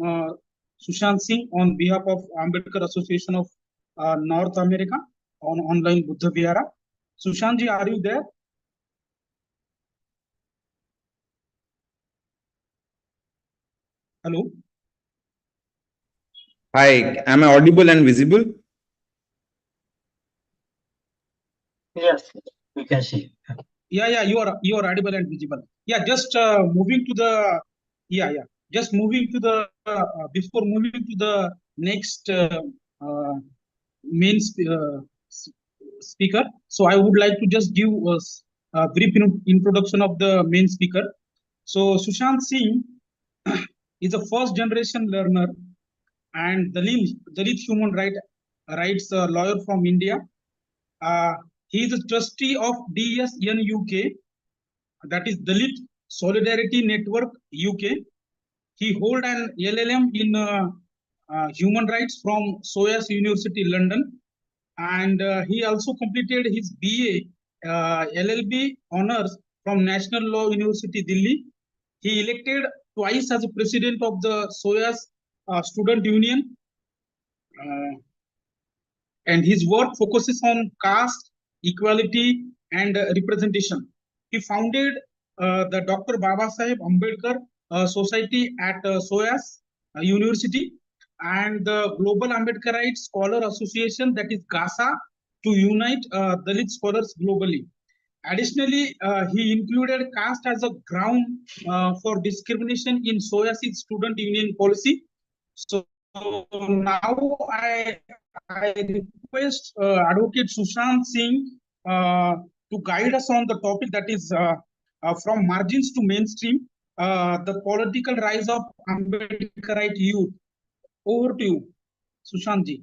uh, Sushant Singh on behalf of Ambedkar Association of North America on online Buddha Vihara. Sushant ji, are you there? Hello. Hi, am I audible and visible? Yes, we can see. Yeah, you are audible and visible. Yeah, just moving to the just moving to the before moving to the next uh, main speaker. So I would like to just give a brief introduction of the main speaker. So Sushant Singh is a first generation learner and Dalit human rights lawyer from India. Uh, he is a trustee of DSN UK, that is Dalit Solidarity Network UK. He hold an LLM in human rights from SOAS University London, and he also completed his BA LLB honors from National Law University Delhi. He elected twice as a president of the SOAS Student Union, uh, and his work focuses on caste, equality, and representation. He founded the Dr. Baba Saheb Ambedkar Society at SOAS University and the Global Ambedkarite Scholar Association, that is GASA, to unite Dalit scholars globally. Additionally, he included caste as a ground for discrimination in SOAS's student union policy. So now I request Advocate Sushant Singh to guide us on the topic, that is from margins to mainstream, the political rise of Ambedkarite youth. Over to you, Sushant ji.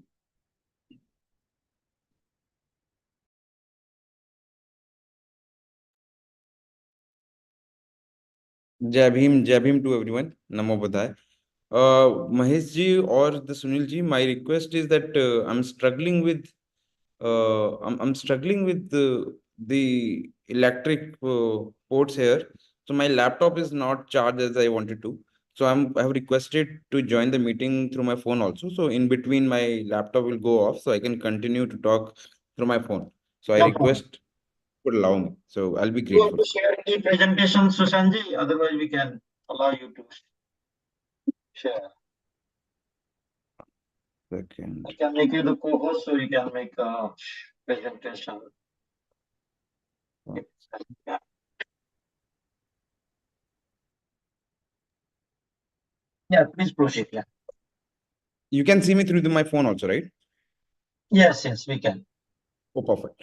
Jai Bhim to everyone. Namo Buddhaya. Mahesh ji or the Sunil ji, my request is that I'm struggling with the electric ports here. So my laptop is not charged as I wanted to. So I have requested to join the meeting through my phone also. So in between my laptop will go off, so I can continue to talk through my phone. So I No problem. request would allow me. So I'll be You want grateful. to share the presentation, Susanji? Otherwise, we can allow you to share. Second. I can make you the co-host, so you can make a presentation. Yeah. Yeah, please proceed. Yeah. You can see me through my phone also, right? Yes, we can. Oh, perfect.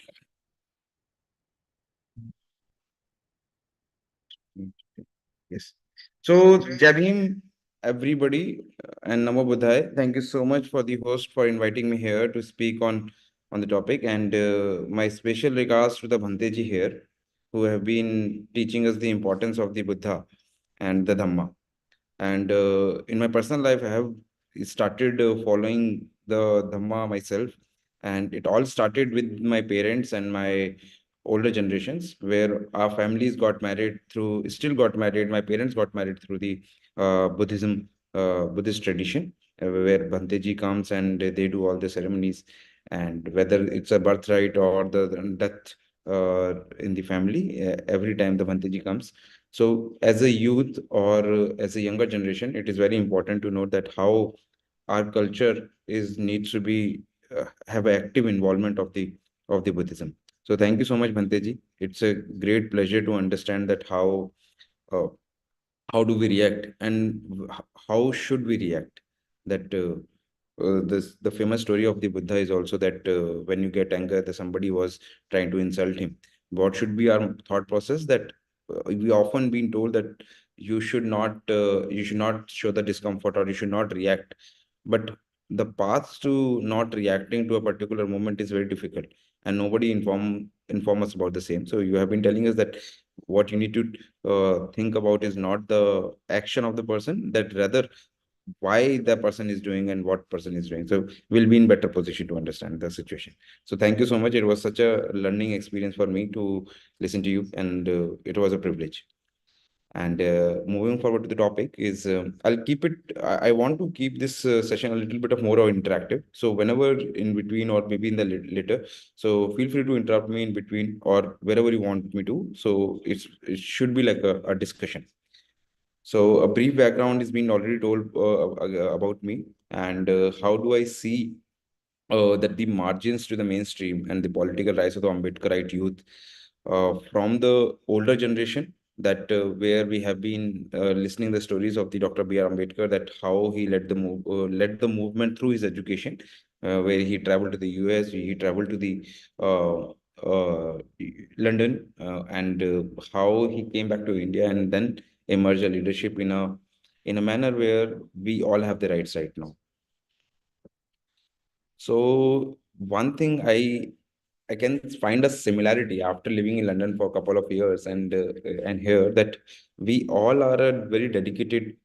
Yes. So, Jabhim, everybody, and Namo Buddhaya. Thank you so much for the host for inviting me here to speak on the topic. And my special regards to the Bhanteji here, who have been teaching us the importance of the Buddha and the Dhamma. And in my personal life, I have started following the Dhamma myself. And it all started with my parents and my older generations, where our families got married through, still got married. My parents got married through the Buddhist tradition, where Bhanteji comes and they do all the ceremonies. And whether it's a birthright or the death in the family, every time the Bhanteji comes. So as a youth or as a younger generation, it is very important to note that how our culture is needs to be have an active involvement of the Buddhism. So thank you so much, Bhanteji. It's a great pleasure to understand that uh, how do we react and how should we react. That the famous story of the Buddha is also that when you get anger, that somebody was trying to insult him. What should be our thought process? That we often been told that you should not show the discomfort or you should not react. But the path to not reacting to a particular moment is very difficult, and nobody inform us about the same. So you have been telling us that what you need to think about is not the action of the person, that rather why the person is doing and what person is doing. So we'll be in better position to understand the situation. So thank you so much. It was such a learning experience for me to listen to you, and it was a privilege. And moving forward to the topic is, I'll keep it. I want to keep this session a little bit of more interactive. So whenever in between or maybe in the later, so feel free to interrupt me in between or wherever you want me to. So it should be like a discussion. So a brief background is being already told about me, and how do I see that the margins to the mainstream and the political rise of the Ambedkarite youth from the older generation, that where we have been listening the stories of the Dr. B.R. Ambedkar, that how he led the movement through his education, where he traveled to the US, he traveled to the uh, London, and how he came back to India and then emerged a leadership in a manner where we all have the rights right now. So one thing I can find a similarity after living in London for a couple of years, and here, that we all are a very dedicated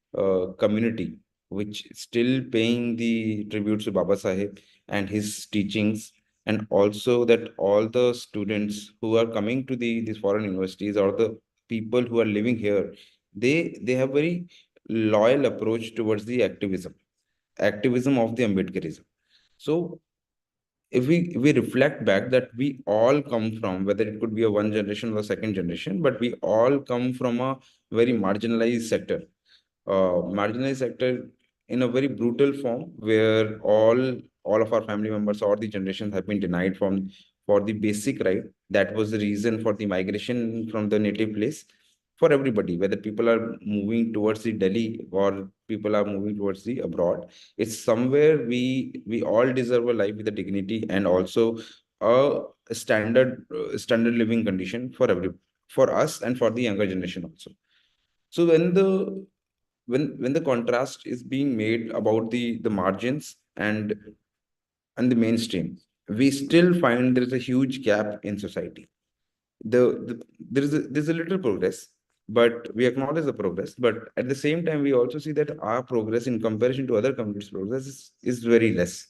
community which is still paying the tribute to Baba Sahib and his teachings, and also that all the students who are coming to these foreign universities, or the people who are living here, they have very loyal approach towards the activism of the Ambedkarism. So if we reflect back, that we all come from, whether it could be a one generation or a second generation, but we all come from a very marginalized sector in a very brutal form, where all of our family members or the generations have been denied from for the basic right. That was the reason for the migration from the native place for everybody, whether people are moving towards the Delhi or people are moving towards the abroad. It's somewhere we all deserve a life with a dignity, and also a standard living condition for us and for the younger generation also. So when the contrast is being made about the margins and the mainstream, we still find there is a huge gap in society. There's a little progress, but we acknowledge the progress. But at the same time, we also see that our progress in comparison to other communities' progress is very less.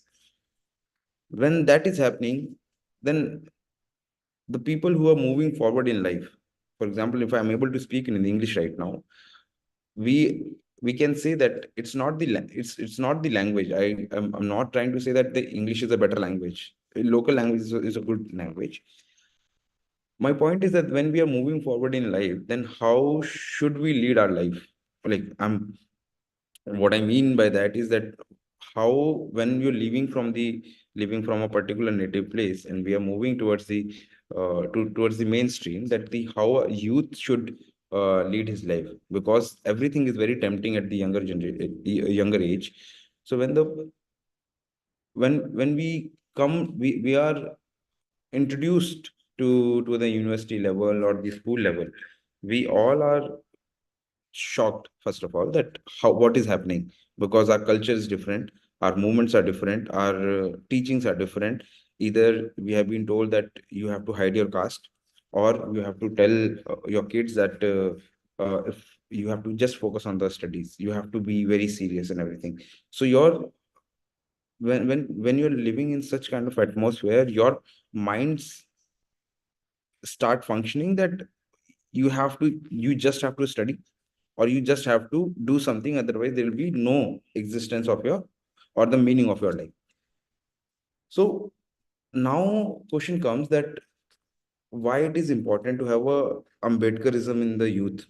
When that is happening, then the people who are moving forward in life, for example, if I'm able to speak in English right now, we we can say that it's not the language. I'm not trying to say that the English is a better language. Local language is a good language. My point is that when we are moving forward in life, then how should we lead our life? Like, what I mean by that is that how, when you're living from a particular native place, and we are moving towards towards the mainstream, that the how a youth should lead his life, because everything is very tempting at the younger age. So when we are introduced to the university level or the school level, we all are shocked, first of all, that how what is happening, because our culture is different, our movements are different, our teachings are different. Either we have been told that you have to hide your caste, or you have to tell your kids that if you have to just focus on the studies, you have to be very serious and everything. So when you're living in such kind of atmosphere, your minds start functioning that you just have to study, or you just have to do something, otherwise there will be no existence of your or the meaning of your life. So now question comes that why it is important to have a Ambedkarism in the youth.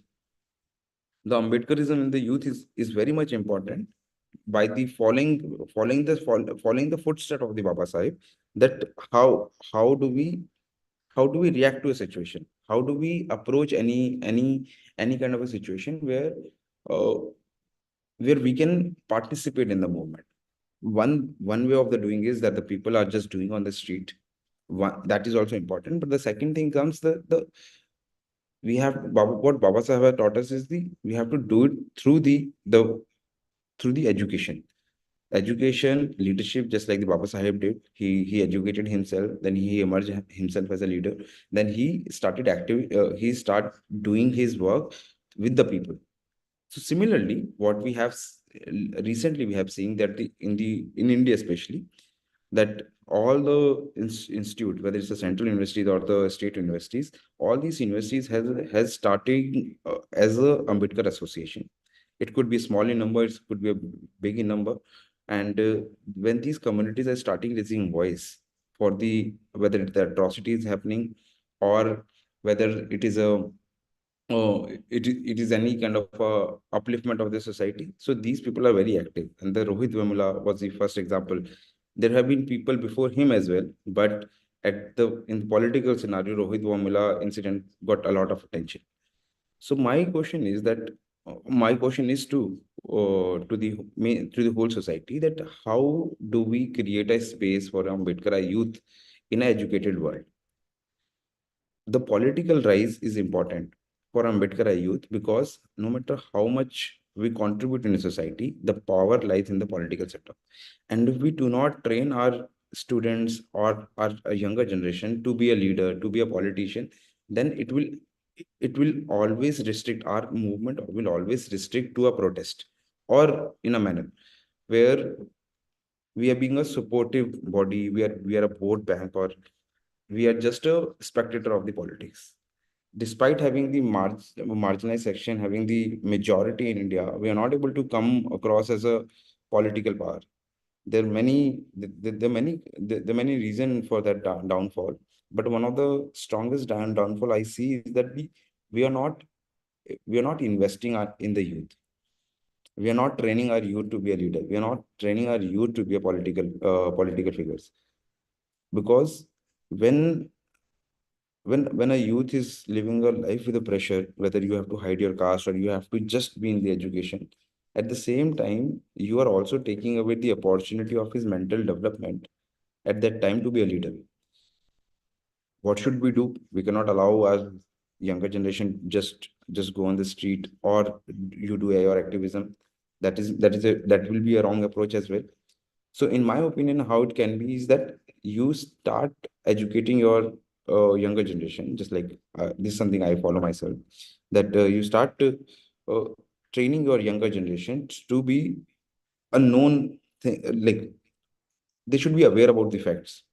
The Ambedkarism in the youth is very much important by the following the footstep of the Baba Sahib, that how do we react to a situation, how do we approach any kind of a situation uh, where we can participate in the movement. One way of the doing is that the people are just doing on the street. That is also important. But the second thing comes, the we have what Baba Sahib has taught us is we have to do it through the education, leadership, just like the Baba Sahib did. He educated himself, then he emerged himself as a leader. Then he start doing his work with the people. So similarly, what we have recently we have seen that in India especially, that all the institute, whether it's the central universities or the state universities, all these universities has starting as a Ambedkar association. It could be small in number, it could be a big in number, and when these communities are starting raising voice for the whether the atrocity is happening or whether it is a it is any kind of upliftment of the society. So these people are very active. And the Rohit Vemula was the first example. There have been people before him as well, but in the political scenario, Rohit Vemula incident got a lot of attention. So my question is to the whole society, that how do we create a space for Ambedkar youth in an educated world? The political rise is important for Ambedkar youth, because no matter how much we contribute in a society, the power lies in the political sector. And if we do not train our students or our younger generation to be a leader, to be a politician, then it will always restrict our movement, or will always restrict to a protest, or in a manner where we are being a supportive body, we are a vote bank, or we are just a spectator of the politics. Despite having the marginalized section, having the majority in India, we are not able to come across as a political power. There are many reasons for that downfall. But one of the strongest downfall I see is that we are not investing in the youth. We are not training our youth to be a leader. We are not training our youth to be a political figures. Because when when a youth is living a life with a pressure, whether you have to hide your caste or you have to just be in the education, at the same time you are also taking away the opportunity of his mental development at that time to be a leader. What should we do? We cannot allow our younger generation just go on the street, or you do AR activism. That will be a wrong approach as well. So in my opinion, how it can be is that you start educating your younger generation, just like this is something I follow myself, that you start uh, training your younger generation to be a known thing, like they should be aware about the facts,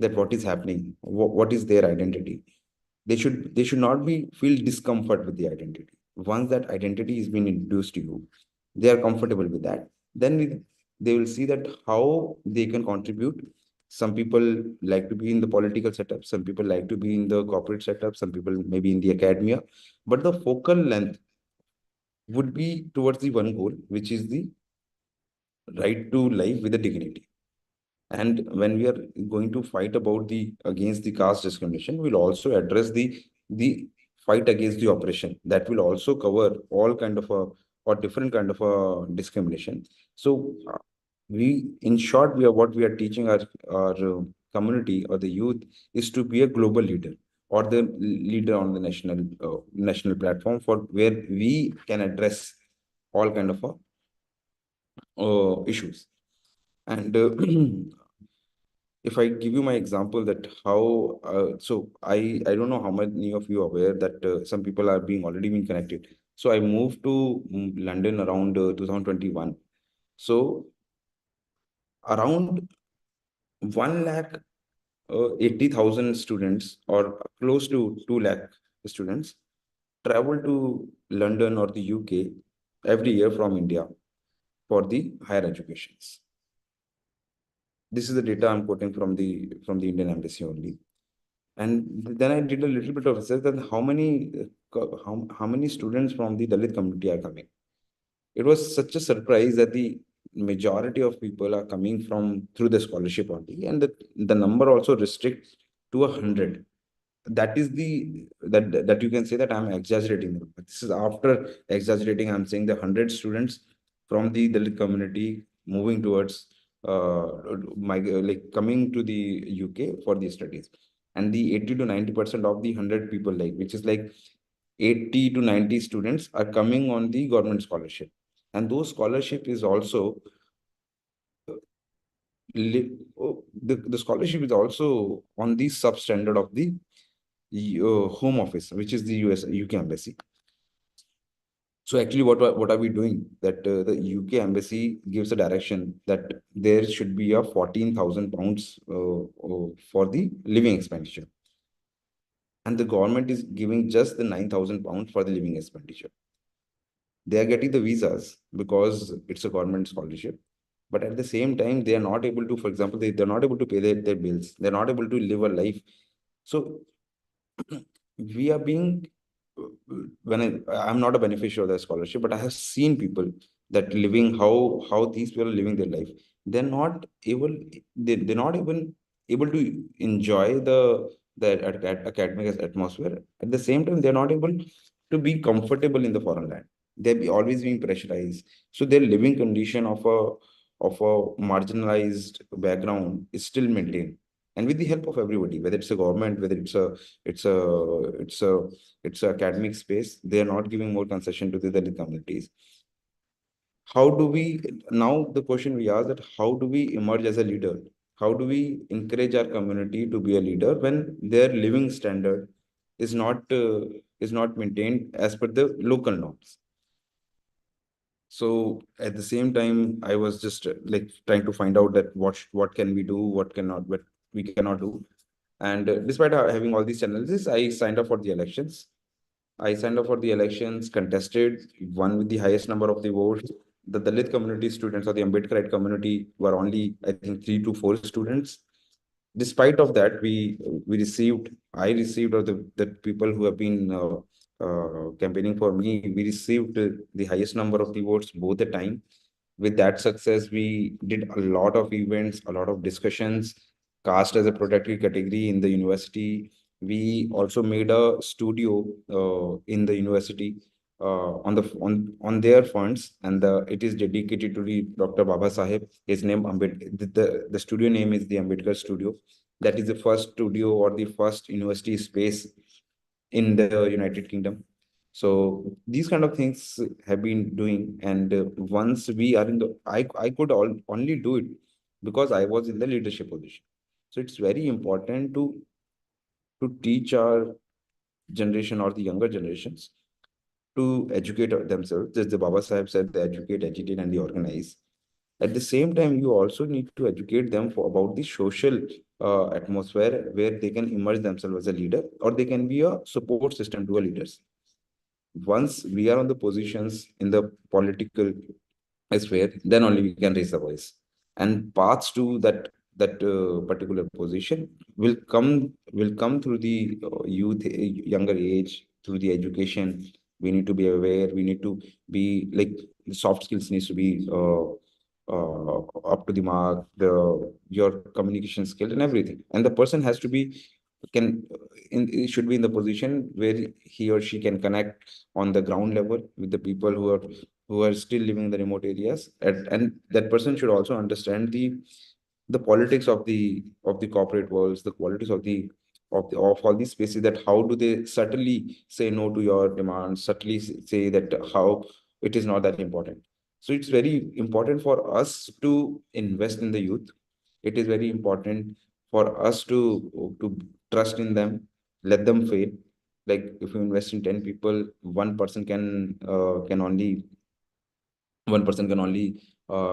that what is happening, what is their identity. They should not be feel discomfort with the identity. Once that identity is being introduced to you, they are comfortable with that. Then they will see that how they can contribute. Some people like to be in the political setup, some people like to be in the corporate setup, some people maybe in the academia, but the focal length would be towards the one goal, which is the right to life with a dignity. And when we are going to fight about the against the caste discrimination, we'll also address the fight against the oppression. That will also cover all kind of a or different kind of a discrimination. So in short, what we are teaching our community or the youth is to be a global leader, or the leader on the national platform, for where we can address all kind of issues. And if I give you my example, that how so I don't know how many of you are aware that some people are being already been connected. So I moved to London around 2021. So around 1 lakh 80,000 students, or close to 2 lakh students, travel to London or the UK every year from India for the higher educations. This is the data I'm quoting from the Indian Embassy only. And then I did a little bit of research that how many students from the Dalit community are coming. It was such a surprise that the majority of people are coming from through the scholarship only, and the number also restricts to 100. That is that you can say that I'm exaggerating. But this is after exaggerating. I'm saying the 100 students from the Dalit community moving towards like coming to the UK for the studies, and the 80 to 90% of the 100 people, like which is like 80 to 90 students, are coming on the government scholarship, and those scholarship is also the scholarship is also on the substandard of the Home Office, which is the UK Embassy. So actually, what are we doing? That the UK embassy gives a direction that there should be a 14,000 pounds for the living expenditure, and the government is giving just the 9,000 pounds for the living expenditure. They are getting the visas because it's a government scholarship, but at the same time, they are not able to. For example, they're not able to pay their bills. They're not able to live a life. So we are being I'm not a beneficiary of the scholarship, but I have seen people that living how these people are living their life. They're not able they're not even able to enjoy the academic atmosphere. At the same time, they're not able to be comfortable in the foreign land. Always being pressurized. So their living condition of a marginalized background is still maintained. And with the help of everybody, whether it's a government, whether it's a it's a it's a academic space, they are not giving more concession to the Dalit communities. How do we Now the question we ask, that how do we emerge as a leader? How do we encourage our community to be a leader when their living standard is not maintained as per the local norms? So at the same time, I was just like trying to find out that what can we do, what we cannot do. And despite having all these challenges, I signed up for the elections. I signed up for the elections, contested, won with the highest number of the votes. The Dalit community students or the Ambedkarite community were only, I think, 3 to 4 students. Despite of that, I received, or the people who have been campaigning for me, we received the highest number of the votes both the time. With that success, we did a lot of events, a lot of discussions, caste as a protected category in the university. We also made a studio in the university on their funds, and it is dedicated to the Dr. Baba Saheb. His name the studio name is the Ambedkar Studio. That is the first studio or the first university space in the United Kingdom. So these kind of things have been doing, and once we are in I could only do it because I was in the leadership position. So it's very important to teach our generation or the younger generations to educate themselves. As the Baba Sahib said, they educate, agitate, and they organize. At the same time, you also need to educate them about the social atmosphere where they can immerse themselves as a leader, or they can be a support system to a leaders. Once we are on the positions in the political sphere, then only we can raise the voice. And paths to that particular position will come through the younger age, through the education. We need to be aware. We need to be like the soft skills needs to be up to the mark. Your communication skill and everything, and the person has to be can it should be in the position where he or she can connect on the ground level with the people who are still living in the remote areas, and that person should also understand the politics of the corporate worlds, the qualities of all these spaces, that how do they subtly say no to your demands, subtly say that how it is not that important. So it's very important for us to invest in the youth. It is very important for us to trust in them, let them fail. Like if you invest in 10 people, one person can only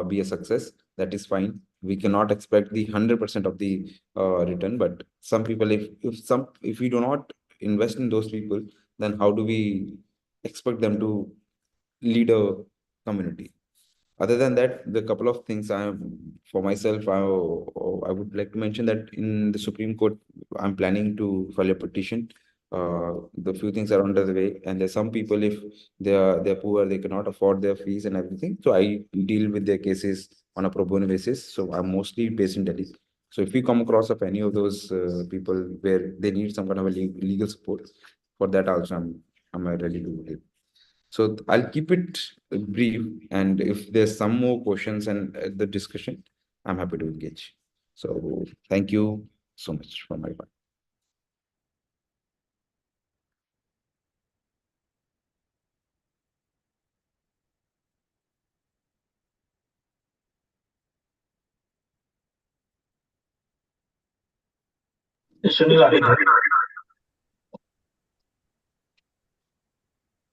be a success. That is fine. We cannot expect the 100% of the return, but some people, if we do not invest in those people, then how do we expect them to lead a community? Other than that, the couple of things for myself, I would like to mention that in the Supreme Court, I'm planning to file a petition. The few things are under the way, and there's some people, if they're poor, they cannot afford their fees and everything. So I deal with their cases on a pro bono basis. So I'm mostly based in Delhi. So if you come across of any of those people where they need some kind of a legal support, for that also I'm ready to help. So I'll keep it brief, and if there's some more questions and the discussion, I'm happy to engage. So thank you so much for my part. Sunil, are you there?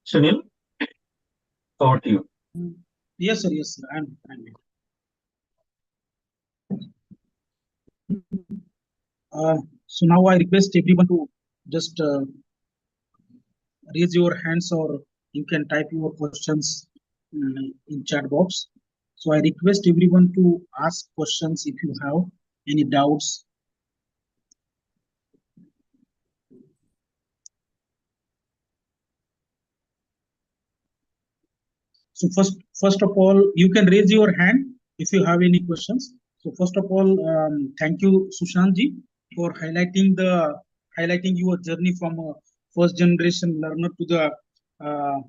Sunil? Over to you. Yes, sir. Yes, sir. I'm fine. So now I request everyone to just raise your hands, or you can type your questions in chat box. So I request everyone to ask questions if you have any doubts. So first of all, you can raise your hand if you have any questions. So first of all, thank you, Sushantji, for highlighting your journey from a first generation learner uh,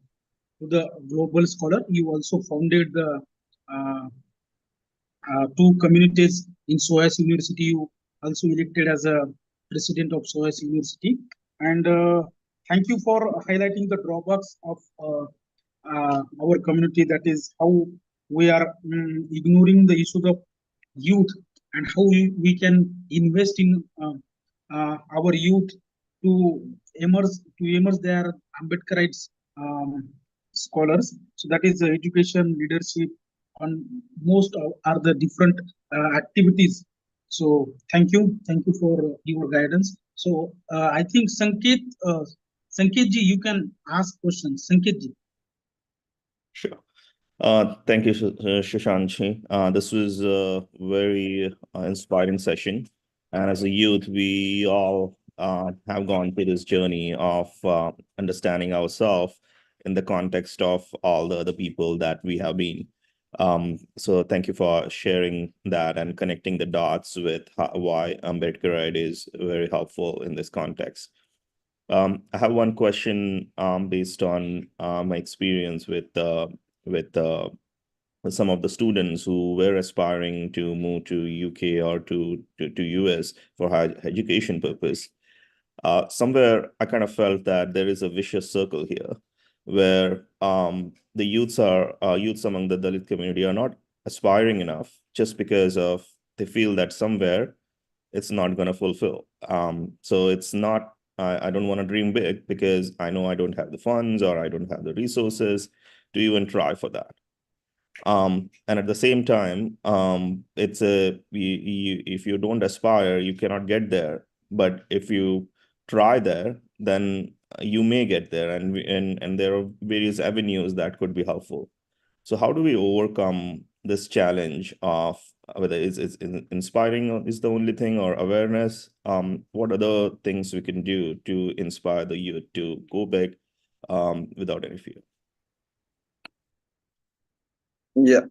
to the global scholar. You also founded the uh, two communities in SOAS University. You also elected as a president of SOAS University. And thank you for highlighting the drawbacks of our community. That is how we are ignoring the issues of youth, and how we can invest in our youth to emerge their Ambedkarites scholars. So that is education, leadership, on most are the different activities. So thank you for your guidance. So I think Sanket ji, you can ask questions. Sanket ji. Sure. Thank you, Shashank. This was a very inspiring session. And as a youth, we all have gone through this journey of understanding ourselves in the context of all the other people that we have been. So thank you for sharing that and connecting the dots with why Ambedkarite is very helpful in this context. I have one question based on my experience with some of the students who were aspiring to move to UK or to US for higher education purpose. Somewhere I kind of felt that there is a vicious circle here, where the youths among the Dalit community are not aspiring enough just because of they feel that somewhere it's not going to fulfill. So it's not, I don't want to dream big because I know I don't have the funds or I don't have the resources to even try for that. And at the same time, it's if you don't aspire, you cannot get there. But if you try there, then you may get there, and there are various avenues that could be helpful. So how do we overcome this challenge of whether it's inspiring is the only thing, or awareness? What other things we can do to inspire the youth to go big without any fear? Yeah.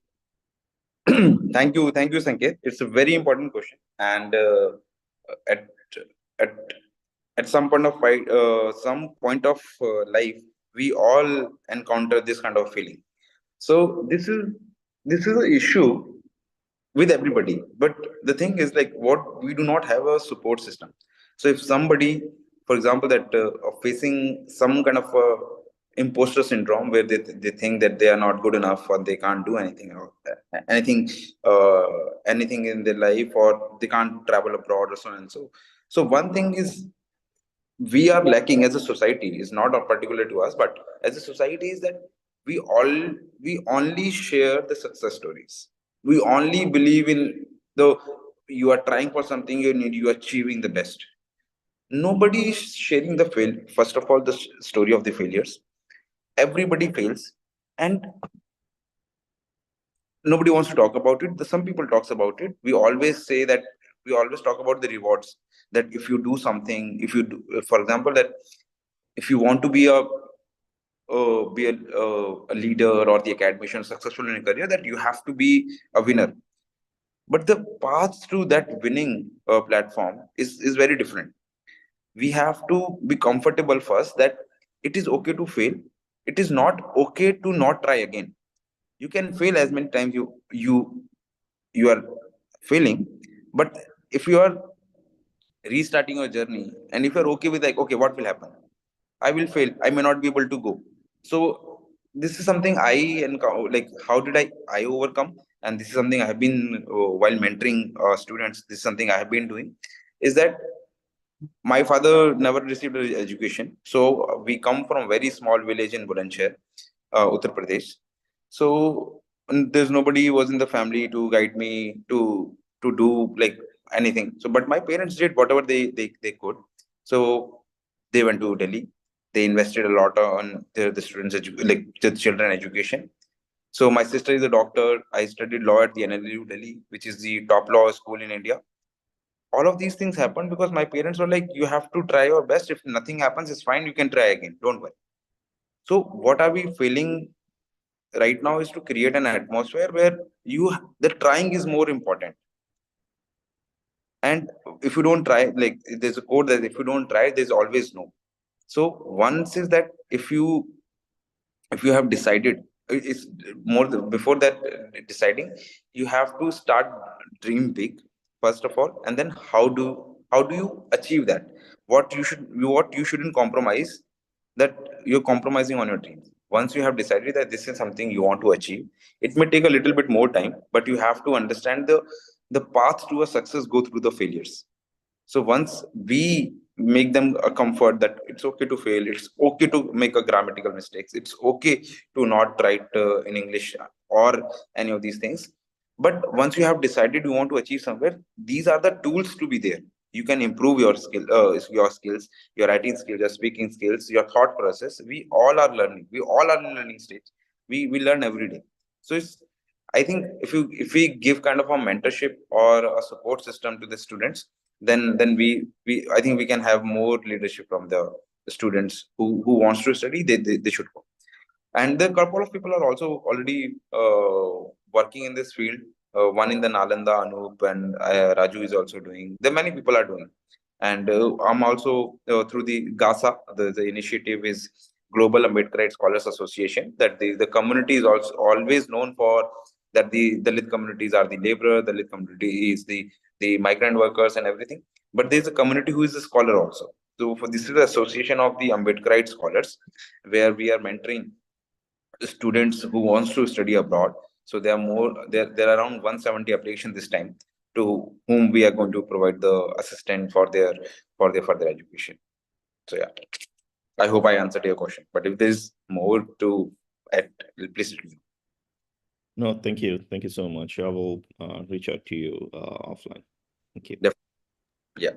Thank you, Sanket. It's a very important question, and at at at some point of life, we all encounter this kind of feeling. So this is an issue with everybody, but the thing is, like, what we do not have a support system. So if somebody, for example, that are facing some kind of imposter syndrome, where they think that they are not good enough, or they can't do anything, or anything uh, anything in their life, or they can't travel abroad, or so on and so one thing is we are lacking as a society, is not particular to us, but as a society, is that we all we only share the success stories. We only believe in the, you are trying for something, you achieving the best. Nobody is sharing the fail, first of all, the story of the failures. Everybody fails, and nobody wants to talk about it. Some people talks about it. We always say that, we always talk about the rewards, that if you do something, if you do, for example, that if you want to be a leader or the academician successful in a career, that you have to be a winner. But the path to that winning platform is very different. We have to be comfortable first that it is okay to fail. It is not okay to not try again. You can fail as many times you are failing, but if you are restarting your journey, and if you're okay with, like, okay, what will happen, I will fail, I may not be able to go. So this is something I encounter, like, how did I overcome. And this is something I have been, while mentoring students, this is something I have been doing, is that my father never received an education. So we come from a very small village in Bulandshahr, Uttar Pradesh. So there's nobody was in the family to guide me to do like anything. So, but my parents did whatever they could. So they went to Delhi. They invested a lot on the students like the children education. So my sister is a doctor. I studied law at the NLU Delhi, which is the top law school in India. All of these things happened because my parents were like, you have to try your best. If nothing happens, it's fine. You can try again. Don't worry. So what are we feeling right now is to create an atmosphere where the trying is more important. And if you don't try, like there's a quote that if you don't try, there's always no. So once is that if you have decided, it's more before that deciding, you have to start dream big first of all, and then how do you achieve that? What you shouldn't compromise, that you're compromising on your dreams. Once you have decided that this is something you want to achieve, it may take a little bit more time, but you have to understand the path to a success go through the failures. So once we make them a comfort that it's okay to fail, it's okay to make a grammatical mistakes, it's okay to not write in English or any of these things. But once you have decided you want to achieve somewhere, these are the tools to be there. You can improve your skills, your writing skills, your speaking skills, your thought process. We all are learning. We all are in learning stage. We learn every day. So it's, I think if we give kind of a mentorship or a support system to the students, then we I think we can have more leadership from the students who wants to study. They should go. And the couple of people are also already working in this field. One in the Nalanda, Anup, and Raju is also doing. There many people are doing, and I'm also through the GASA. The initiative is Global Ambedkarite Scholars Association. That the community is also always known for that the Dalit communities are the laborer, the Dalit community is the migrant workers and everything. But there's a community who is a scholar also. So for this is the association of the Ambedkarite scholars, where we are mentoring students who wants to study abroad. So there are around 170 applications this time, to whom we are going to provide the assistant for their further education. So yeah, I hope I answered your question. But if there's more to add, please let me know. No, thank you. Thank you so much. I will reach out to you offline. Thank you. Yeah.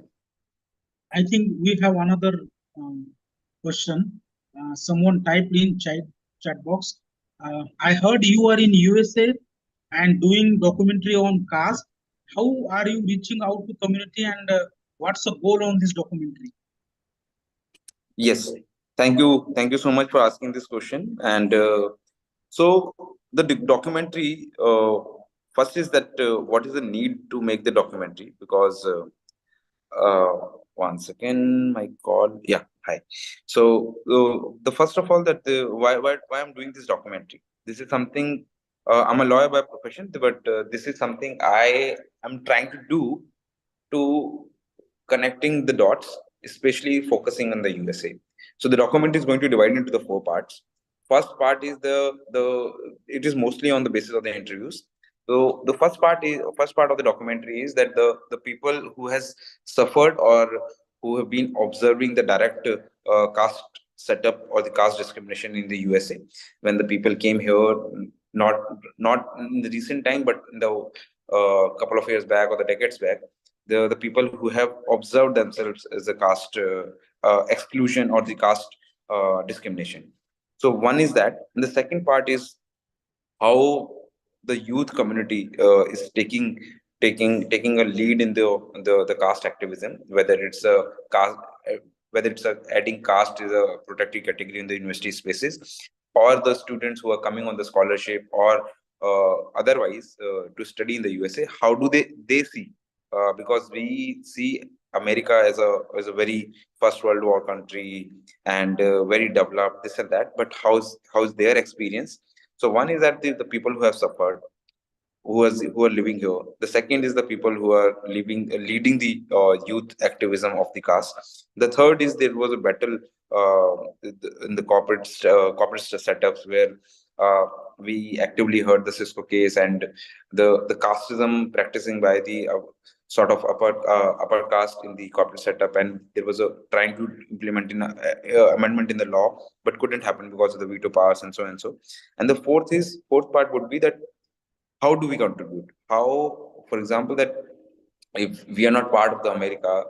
I think we have another question. Someone typed in chat box. I heard you are in USA and doing documentary on caste. How are you reaching out to community, and what's the goal on this documentary? Yes. Thank you so much for asking this question. And so the documentary, first is that what is the need to make the documentary? Because one second, my call. Yeah, hi. So the first of all, that why I'm doing this documentary. This is something, I'm a lawyer by profession, but this is something I am trying to do to connecting the dots, especially focusing on the USA. So the document is going to divide into the four parts. First part is the it is mostly on the basis of the interviews. So the first part of the documentary is that the people who has suffered or who have been observing the direct caste setup or the caste discrimination in the USA, when the people came here, not not in the recent time, but in the couple of years back or the decades back, the people who have observed themselves as a caste exclusion or the caste discrimination. So one is that, and the second part is how the youth community is taking a lead in the caste activism, whether it's a caste, whether it's adding caste is a protected category in the university spaces, or the students who are coming on the scholarship or otherwise to study in the USA. How do they see? Because we see America as a very first world war country and very developed, this and that. But how's their experience? So one is that the people who have suffered, who are living here. The second is the people who are leading the youth activism of the caste. The third is there was a battle in the corporate setups where we actively heard the Cisco case and the casteism practicing by the sort of upper caste in the corporate setup, and there was a trying to implement in amendment in the law, but couldn't happen because of the veto powers and so and so. And the fourth part would be that how do we contribute? How, for example, that if we are not part of the America,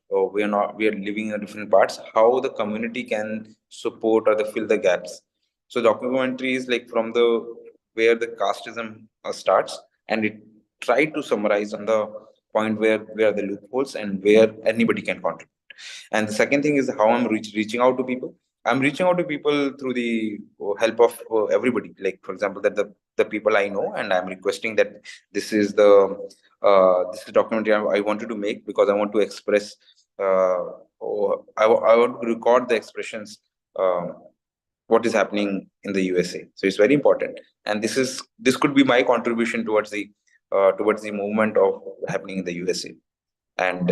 or we are living in different parts, how the community can support or fill the gaps. So documentary is like from the where the casteism starts, and it try to summarize on the point where the loopholes and where anybody can contribute. And the second thing is how I'm reaching out to people. I'm reaching out to people through the help of everybody. Like for example, that the people I know, and I'm requesting that this is this is documentary I wanted to make because I want to express. I want to record the expressions. What is happening in the USA? So it's very important, and this could be my contribution towards the movement of happening in the USA. And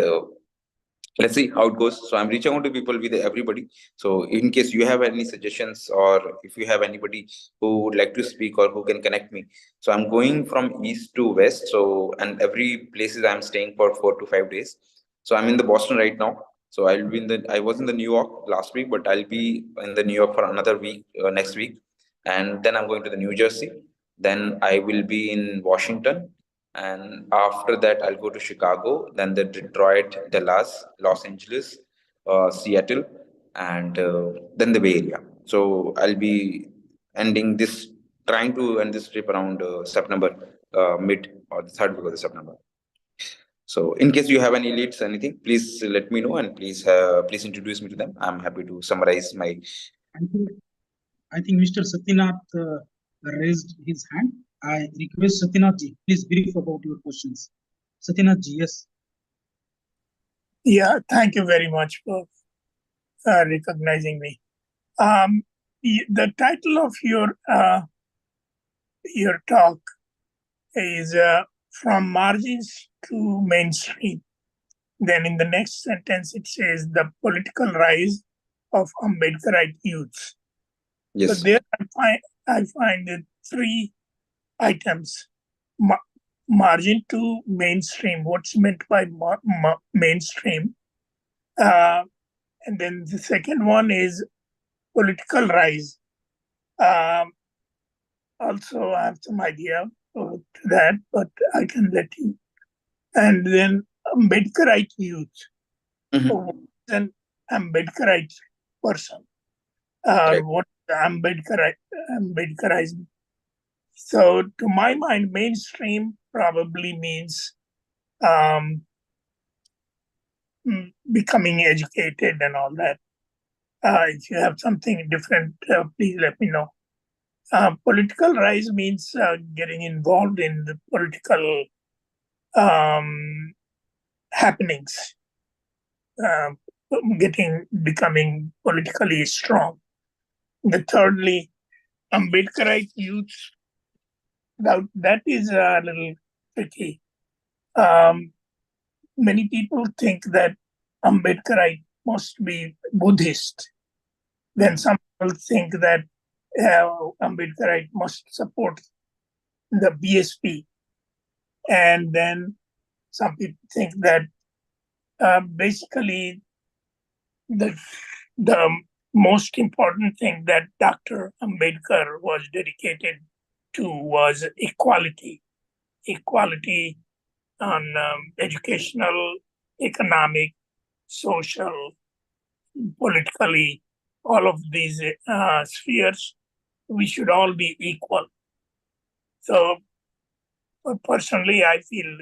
let's see how it goes. So I'm reaching out to people with everybody. So in case you have any suggestions, or if you have anybody who would like to speak or who can connect me. So I'm going from east to west. So, and every places I'm staying for 4 to 5 days. So I'm in the Boston right now. So I was in the New York last week, but I'll be in the New York for another week, next week. And then I'm going to the New Jersey. Then I will be in Washington, and after that I'll go to Chicago, then the Detroit, Dallas, Los Angeles, Seattle, and then the Bay Area. So I'll be ending this, trying to end this trip around September, mid or the third week of the September. So in case you have any leads, anything, please let me know, and please introduce me to them. I'm happy to summarize my. I think, I think Mr. Satyanath raised his hand. I request Satyanath ji, please brief about your questions. Satyanath ji, yes. Yeah, thank you very much for recognizing me. The title of your talk is From Margins to Mainstream. Then in the next sentence, it says the political rise of Ambedkarite youth. Yes. So there I find it 3 items. Margin to mainstream. What's meant by mainstream? And then the second one is political rise. Also, I have some idea of that, but I can let you. And then Ambedkarite youth. What is an Ambedkarite person? Right. What Ambedkarized? So, to my mind, mainstream probably means becoming educated and all that. If you have something different, please let me know. Political rise means getting involved in the political happenings, becoming politically strong. The thirdly, Ambedkarite youth. Now that is a little tricky. Many people think that Ambedkarite must be Buddhist. Then some people think that Ambedkarite must support the BSP. And then some people think that basically the most important thing that Dr. Ambedkar was dedicated to was equality. Equality on educational, economic, social, politically, all of these spheres, we should all be equal. So personally, I feel,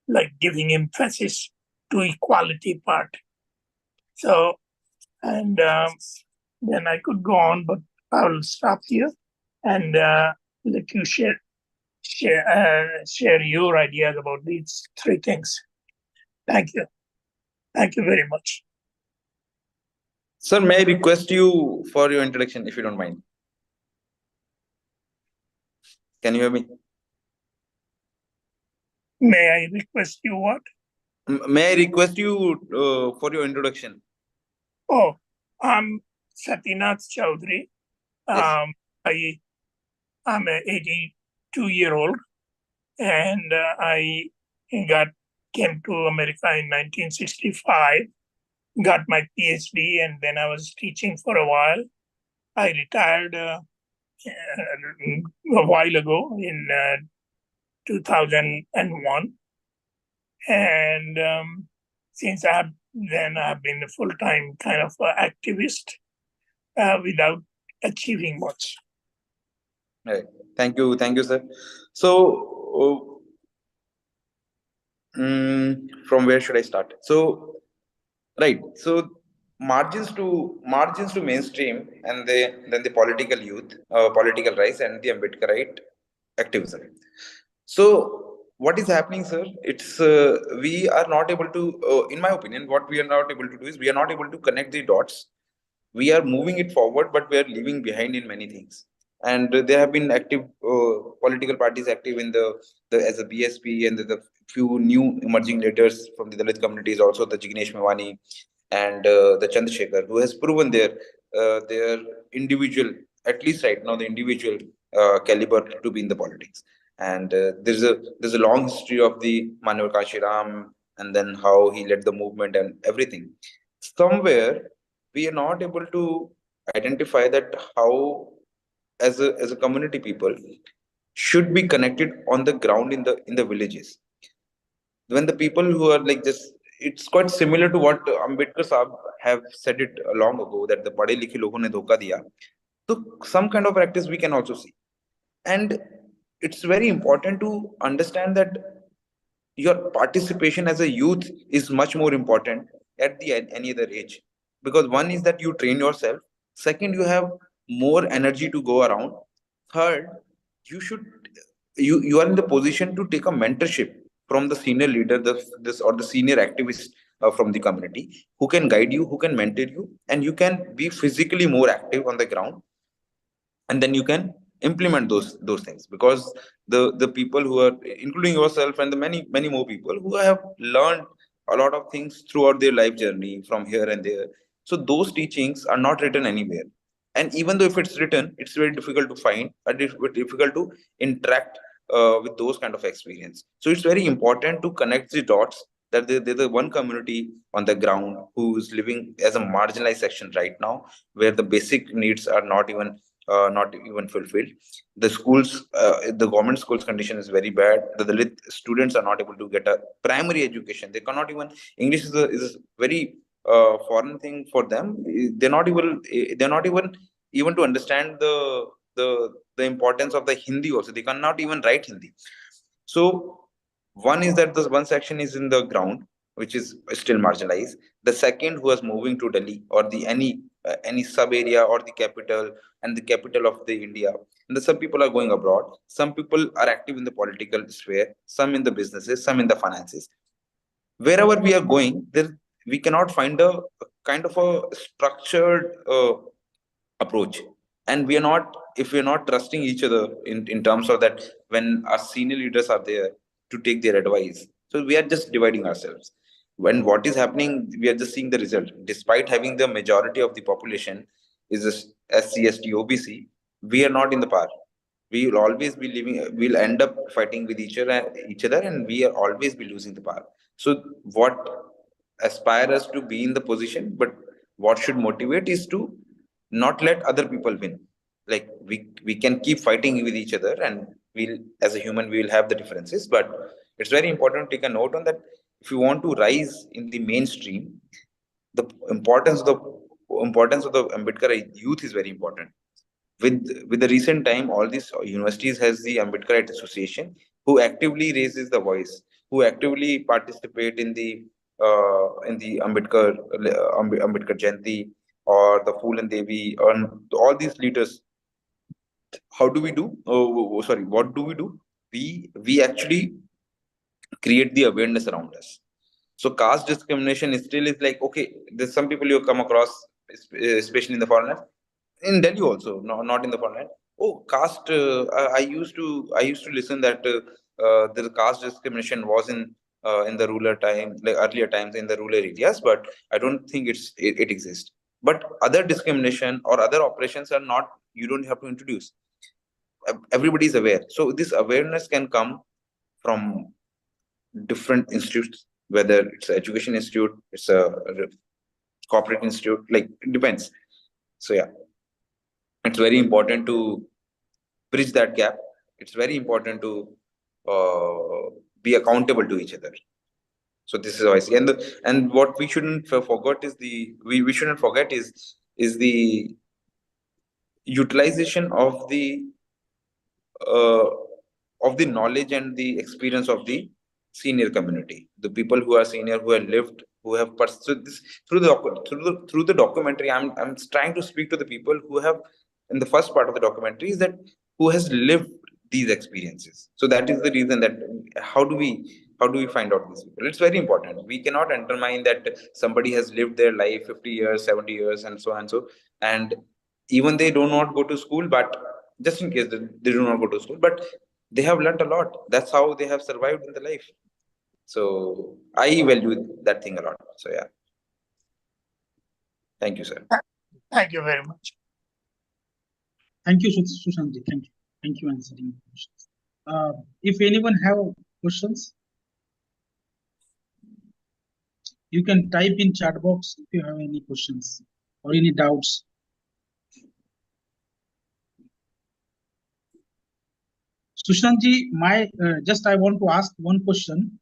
like giving emphasis to equality part. So, and then I could go on, but I will stop here and let you share your ideas about these 3 things. Thank you. Thank you very much. Sir, may I request you for your introduction, if you don't mind? Can you hear me? May I request you what? May I request you for your introduction? Oh, I'm Satyanath Chowdhury. Yes. I'm an 82-year-old, and I came to America in 1965, got my PhD, and then I was teaching for a while. I retired a while ago in 2001, and since I've been a full-time kind of activist without achieving much. Right. Thank you, sir. So, from where should I start? So, right. So, margins to mainstream, and then the political youth, political rise, and the Ambedkarite activism. So, what is happening, sir? It's we are not able to, in my opinion, what we are not able to do is we are not able to connect the dots. We are moving it forward, but we are leaving behind in many things. And there have been active political parties active in the as a BSP, and the few new emerging leaders from the Dalit communities, also the Jignesh Mewani and the Chandrasekhar, who has proven their individual, at least right now, the individual caliber to be in the politics. And there's a long history of the Manav Kashiram, and then how he led the movement and everything. Somewhere we are not able to identify that how, as a community people, should be connected on the ground in the villages. When the people who are like this, it's quite similar to what Ambedkar Saab have said it long ago, that the pade likhe logon ne dhoka diya. So some kind of practice we can also see. And it's very important to understand that your participation as a youth is much more important at the any other age, because one is that you train yourself, second you have more energy to go around, third you should, you are in the position to take a mentorship from the senior leader, this or the senior activist from the community, who can guide you, who can mentor you, and you can be physically more active on the ground, and then you can implement those things, because the people who are, including yourself and the many more people who have learned a lot of things throughout their life journey from here and there, so those teachings are not written anywhere. And even though if it's written, it's very difficult to find, and it's difficult to interact with those kind of experience. So it's very important to connect the dots, that there's the one community on the ground who is living as a marginalized section right now, where the basic needs are not even fulfilled. The schools, the government schools condition is very bad. The Dalit students are not able to get a primary education. They cannot even, English is a very foreign thing for them. They're not even to understand the importance of the Hindi also. They cannot even write Hindi. So one is that this one section is in the ground, which is still marginalized. The second, who is moving to Delhi or the any sub area or the capital, and the capital of the India. And some people are going abroad. Some people are active in the political sphere. Some in the businesses. Some in the finances. Wherever we are going, there we cannot find a kind of a structured approach, and we are not, if we are not trusting each other in terms of that, when our senior leaders are there to take their advice, so we are just dividing ourselves. When what is happening, we are just seeing the result. Despite having the majority of the population is SC, ST, OBC, we are not in the power. We will always be living, we'll end up fighting with each other, and we are always be losing the power. So what aspire us to be in the position, but what should motivate is to not let other people win. Like we can keep fighting with each other, and we'll, as a human, we will have the differences, but it's very important to take a note on that. If you want to rise in the mainstream, the importance of the Ambedkar youth is very important. With the recent time, all these universities has the Ambedkarite Association, who actively raises the voice, who actively participate in the Ambedkar Jayanti, or the Fool and Devi, on all these leaders. How do we do? Sorry, what do we do? We actually create the awareness around us. So caste discrimination is still is like, okay, there's some people you come across, especially in the foreign land, in Delhi also, not in the foreign land. Oh, caste. I used to listen that the caste discrimination was in the rural time, like earlier times in the rural areas, but I don't think it exists. But other discrimination or other operations are not. You don't have to introduce. Everybody is aware. So this awareness can come from different institutes, whether it's an education institute, it's a corporate institute, like it depends. So yeah, it's very important to bridge that gap. It's very important to be accountable to each other. So this is how I see. And what we shouldn't forget is we shouldn't forget is the utilization uh, of the knowledge and the experience of the senior community, the people who are senior, who have lived, who have pursued this through the documentary. I'm trying to speak to the people who have, in the first part of the documentary, is that who has lived these experiences. So that is the reason that how do we find out these people? It's very important. We cannot undermine that somebody has lived their life 50 years, 70 years, and so and so, and even they do not go to school, but just in case they do not go to school, but they have learned a lot. That's how they have survived in the life. So I value that thing a lot. So yeah, thank you, sir. Thank you very much. Thank you, Sushantji. Thank you answering the questions. If anyone have questions, you can type in chat box if you have any questions or any doubts. Sushantji, just I want to ask one question.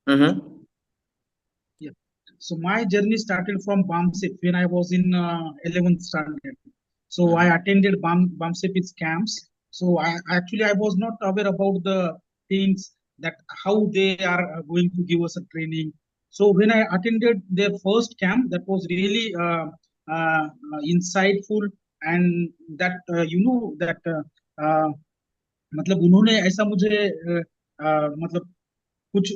Mm-hmm. Yeah. So my journey started from BAMSEP when I was in 11th standard. So I attended BAMSEP's camps. So I was not aware about the things that how they are going to give us a training. So when I attended their first camp, that was really insightful, and that that मतलब उन्होंने ऐसा मुझे मतलब कुछ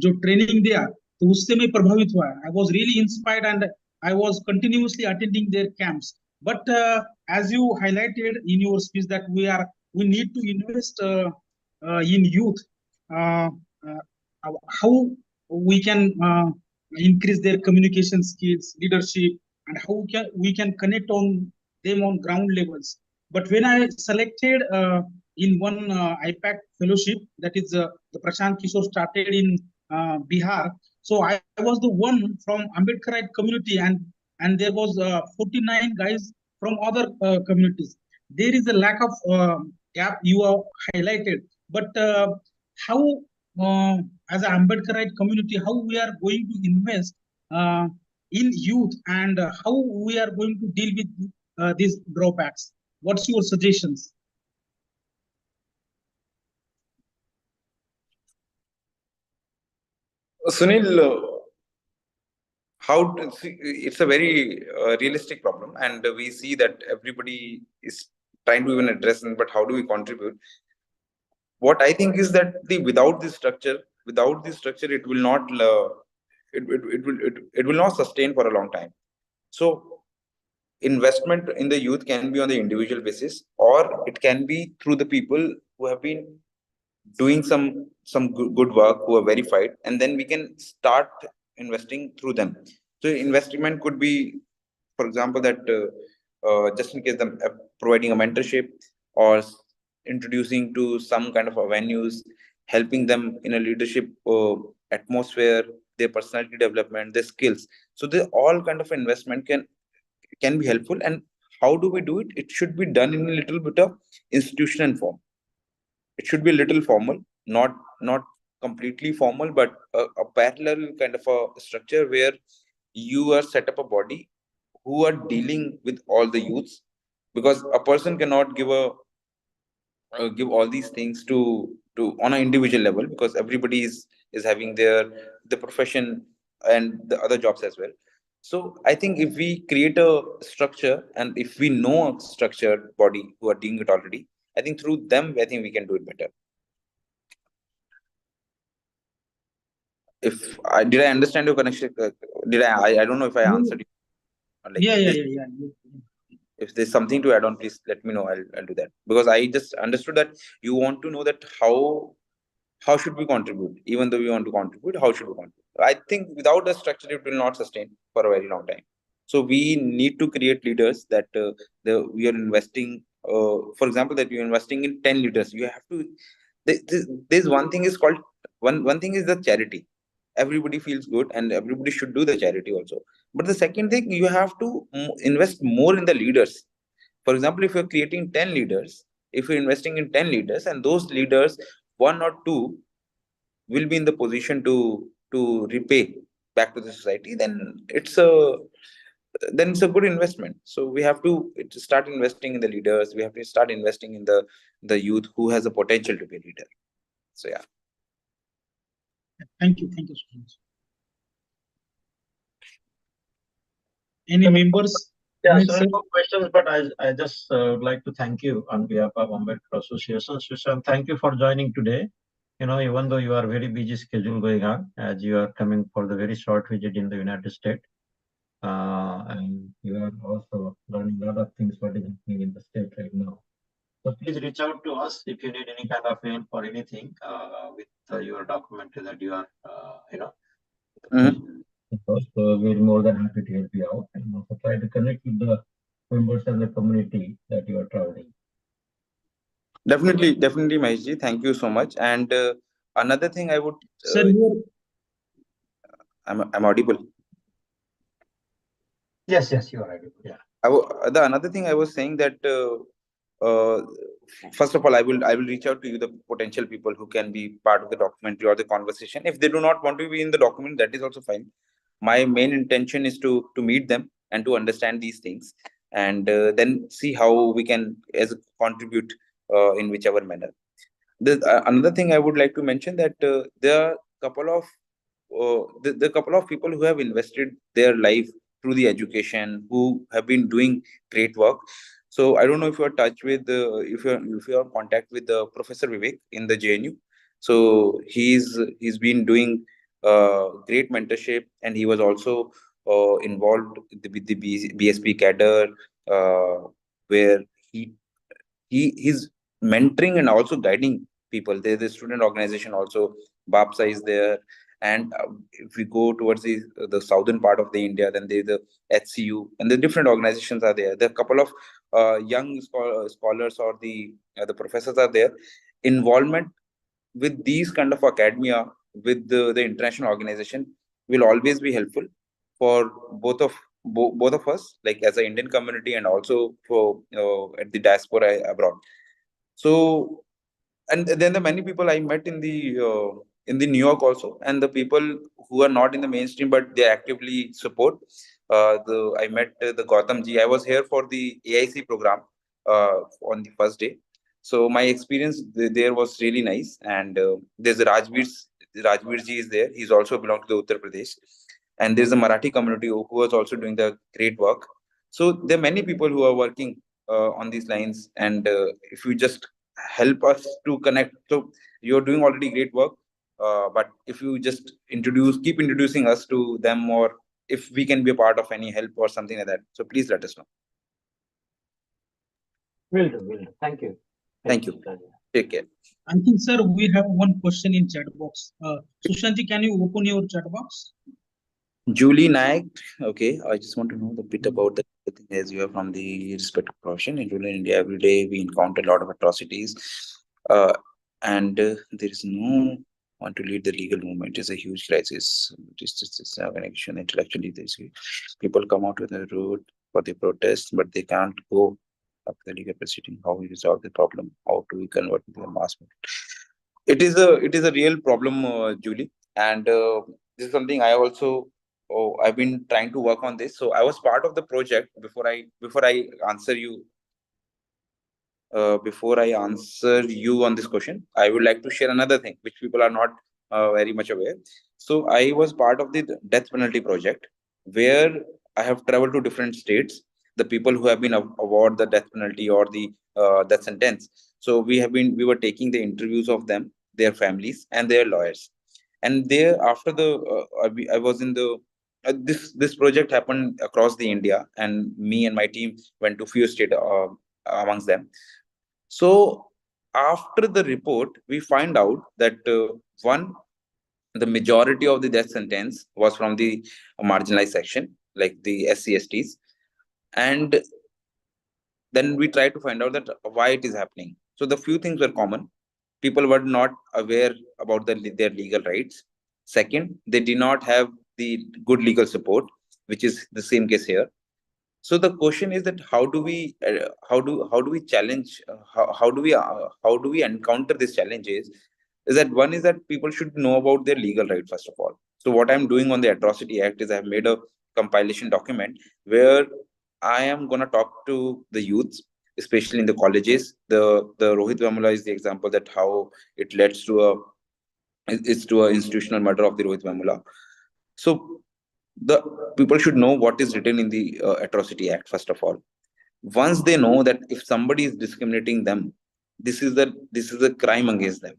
जो training दिया तो उससे मैं प्रभावित हुआ. I was really inspired and I was continuously attending their camps. But as you highlighted in your speech that we need to invest in youth. Uh, how we can increase their communication skills, leadership, and how we can connect on them on ground levels. But when I selected in one IPAC fellowship, that is the Prashant Kishore started in Bihar. So I was the one from Ambedkarite community, and there was 49 guys from other communities. There is a lack of gap you have highlighted, but how as an Ambedkarite community, how we are going to invest in youth, and how we are going to deal with these drawbacks? What's your suggestions? Sunil, it's a very realistic problem, and we see that everybody is trying to even address it, but how do we contribute? What I think is that without this structure, it will not it will not sustain for a long time. So investment in the youth can be on the individual basis, or it can be through the people who have been doing some good work, who are verified, and then we can start investing through them. So investment could be, for example, that just in case them providing a mentorship, or introducing to some kind of avenues, helping them in a leadership atmosphere, their personality development, their skills. So the all kind of investment can be helpful. And how do we do it? It should be done in a little bit of institutional form. It should be a little formal, not completely formal, but a parallel kind of a structure where you are set up a body who are dealing with all the youths, because a person cannot give all these things to on an individual level, because everybody is having the profession and the other jobs as well. So I think if we create a structure, and if we know a structured body who are doing it already, I think through them, I think we can do it better. If I did I understand your connection? Did I don't know if I answered you. Like, Yeah. if there's something to add on, please let me know. I'll do that, because I just understood that you want to know that how should we contribute. Even though we want to contribute, how should we contribute? I think without a structure, it will not sustain for a very long time. So we need to create leaders that we are investing. For example, that you're investing in 10 leaders. You have to. There's one thing is called one thing is the charity. Everybody feels good and everybody should do the charity also. But the second thing, you have to invest more in the leaders. For example, if you're creating 10 leaders, if you're investing in 10 leaders, and those leaders, one or two will be in the position to repay back to the society, then it's a good investment. So we have to start investing in the leaders. We have to start investing in the youth who has the potential to be a leader. So yeah. Thank you so much. Any members? Yeah, Amit, so sir? no questions, but I just would like to thank you on behalf of Ambedkar Association. Sushant, thank you for joining today. Even though you are very busy schedule going on, as you are coming for the very short visit in the United States, and you are also learning a lot of things what is happening in the state right now. So please reach out to us if you need any kind of help or anything with your document that you are, So we're more than happy to help you out and also try to connect with the members of the community that you are traveling. Definitely, Maheshji. Thank you so much. And another thing I would, Sir, I'm audible. Yes, you are audible. Yeah. The another thing I was saying that first of all, I will reach out to you, the potential people who can be part of the documentary or the conversation. If they do not want to be in the document, that is also fine. My main intention is to meet them and to understand these things, and then see how we can as contribute in whichever manner. Another thing I would like to mention that there are couple of the couple of people who have invested their life through the education, who have been doing great work. So I don't know if you are touch with if you are in contact with Professor Vivek in the JNU. So he's been doing great mentorship, and he was also involved with the BSP cadre, where he's mentoring and also guiding people. There's a student organization also, BAPSA is there. And if we go towards the southern part of the India, then there's the HCU, and the different organizations are there. There are a couple of young scholars or the professors are there. Involvement with these kind of academia, with the international organization, will always be helpful for both of us, like as an Indian community and also for at the diaspora abroad. So, and then the many people I met in the New York also, and the people who are not in the mainstream but they actively support. I met the Gautam ji. I was here for the AIC program on the first day. So my experience there was really nice. And there's a Rajveer ji is there. He's also belong to the Uttar Pradesh, and there's a Marathi community who is also doing the great work. So there are many people who are working on these lines, and if you just help us to connect, so you're doing already great work. But if you just keep introducing us to them, or if we can be a part of any help or something like that, so please let us know. Will do. Thank you. Thank you. Take care. I think, sir, we have one question in chat box. Sushantji, can you open your chat box? Julie Naik, okay. I just want to know the bit about the thing as you are from the respective profession. In rural India, every day we encounter a lot of atrocities, and there is no one to lead the legal movement. It's a huge crisis. It's an organization intellectually. There's people come out to the road for the protest, but they can't go up the legal proceeding. How we resolve the problem? How do we convert it to a mass movement? It is a real problem, Julie, and this is something I also. Oh, I've been trying to work on this. So I was part of the project. Before I answer you, on this question, I would like to share another thing which people are not very much aware. So I was part of the death penalty project, where I have traveled to different states. The people who have been awarded the death penalty or the death sentence. So we were taking the interviews of them, their families, and their lawyers. And there, after I was in the this project happened across the India, and me and my team went to few states amongst them. So after the report, we find out that the majority of the death sentence was from the marginalized section, like the SC/STs, and then we try to find out that why it is happening. So the few things were common. people were not aware about their legal rights. Second, they did not have the good legal support, which is the same case here. So the question is that how do we challenge how do we encounter these challenges? Is that one is that people should know about their legal right first of all. So what I'm doing on the Atrocity Act is I've made a compilation document where I am gonna talk to the youths, especially in the colleges. The Rohit Vemula is the example that how it leads to a institutional murder of the Rohit Vemula. So the people should know what is written in the Atrocity Act first of all. Once they know that if somebody is discriminating them, this is a crime against them,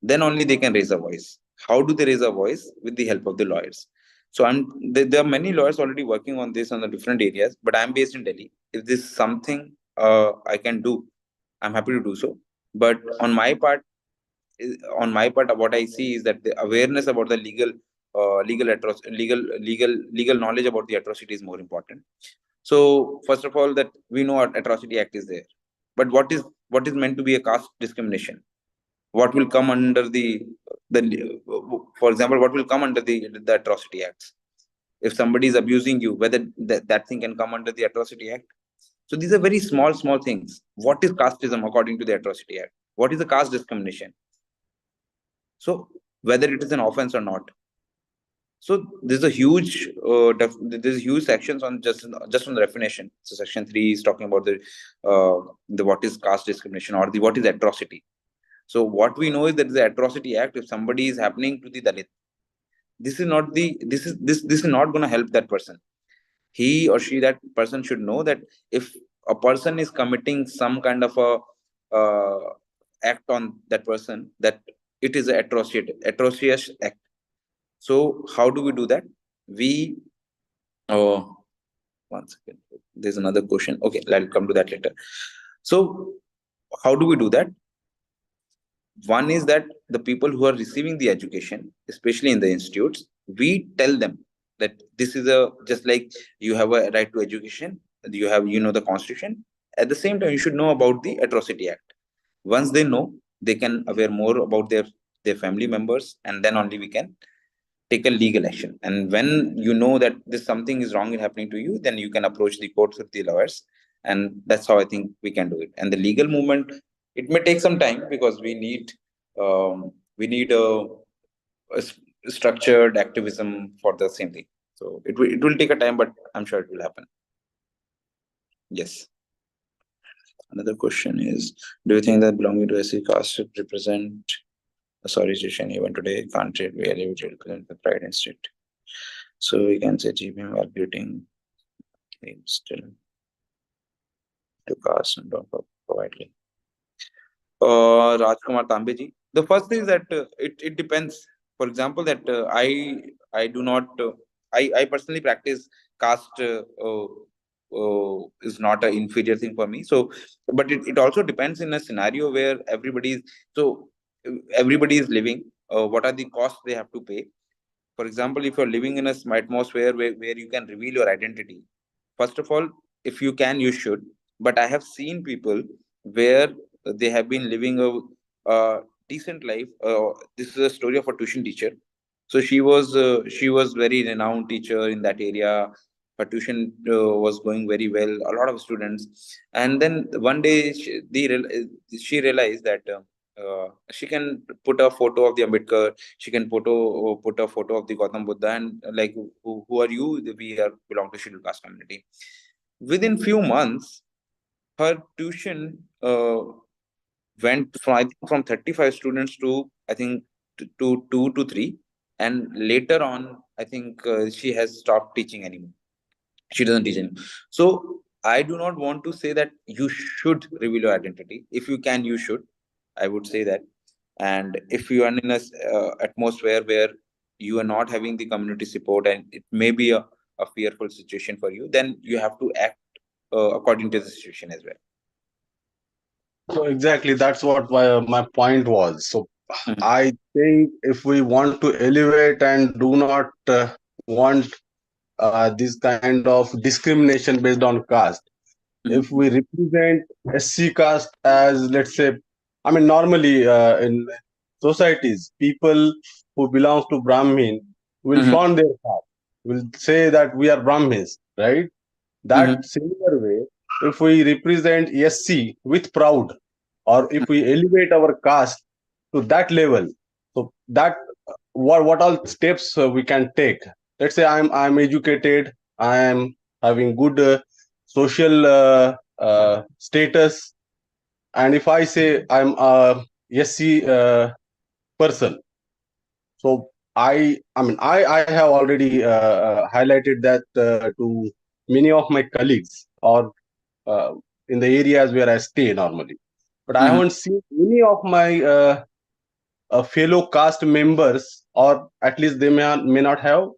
then only they can raise a voice. How do they raise a voice? With the help of the lawyers. So there are many lawyers already working on this on the different areas, but I'm based in Delhi. If this is something I can do, I'm happy to do so. But on my part, what I see is that the awareness about the legal knowledge about the atrocity is more important. So first of all, that we know our Atrocity Act is there, but what is meant to be a caste discrimination? What will come under the for example, what will come under the Atrocity Acts? If somebody is abusing you, whether that thing can come under the Atrocity Act? So these are very small things. What is casteism according to the Atrocity Act? What is the caste discrimination? So whether it is an offense or not. So there's a huge there's huge sections on just on the definition. So section 3 is talking about the what is caste discrimination or the what is atrocity. So what we know is that the Atrocity Act, if somebody is happening to the Dalit, this is not going to help that person. He or she, that person should know that if a person is committing some kind of a act on that person, that it is an atrocious act. So how do we do that? We one second. There's another question. Okay, I'll come to that later. So how do we do that? One is that the people who are receiving the education, especially in the institutes, we tell them that this is just like you have a right to education, you know the constitution. At the same time, you should know about the Atrocity Act. Once they know, they can aware more about their family members, and then only we can take a legal action. And when you know that this something is wrong in happening to you, then you can approach the courts with the lawyers, and that's how I think we can do it. And the legal movement, it may take some time because we need a structured activism for the same thing. So it will take a time, but I'm sure it will happen. Yes. Another question is, do you think that belonging to SC caste should represent a sorry situation even today? Can't it really represent the pride instinct? So we can say GBM while greeting still to caste and don't provide. Rajkumar Tambeji. The first thing is that it depends. For example, that I do not I personally practice caste is not an inferior thing for me. So, but it also depends in a scenario where everybody is living. What are the costs they have to pay? For example, if you're living in a atmosphere where you can reveal your identity, first of all, if you can, you should. But I have seen people where they have been living a decent life. This is a story of a tuition teacher. So she was very renowned teacher in that area. Her tuition was going very well. A lot of students, and then one day she realized that she can put a photo of the Ambedkar. She can put a photo of the Gautam Buddha, and like, who are you? We are belong to scheduled caste community. Within few months, her tuition went from 35 students to, I think, to 2 to 3, and later on, I think she has stopped teaching anymore. She doesn't teach anymore. So I do not want to say that you should reveal your identity. If you can, you should. I would say that. And if you are in a atmosphere where you are not having the community support and it may be a fearful situation for you, then you have to act according to the situation as well. So exactly, that's what my point was. So Mhm. I think if we want to elevate and do not want this kind of discrimination based on caste, Mhm. if we represent SC caste as, let's say, I mean, normally in societies, people who belong to Brahmin will Mhm. flaunt their caste, will say that we are Brahmins, right? That similar way, if we represent SC with proud, or if we elevate our caste to that level, so that what all steps we can take. Let's say I'm educated, I am having good social status, and if I say I'm a SC person, so I have already highlighted that to many of my colleagues, or uh, in the areas where I stay normally. But I haven't seen any of my fellow caste members, or at least they may not have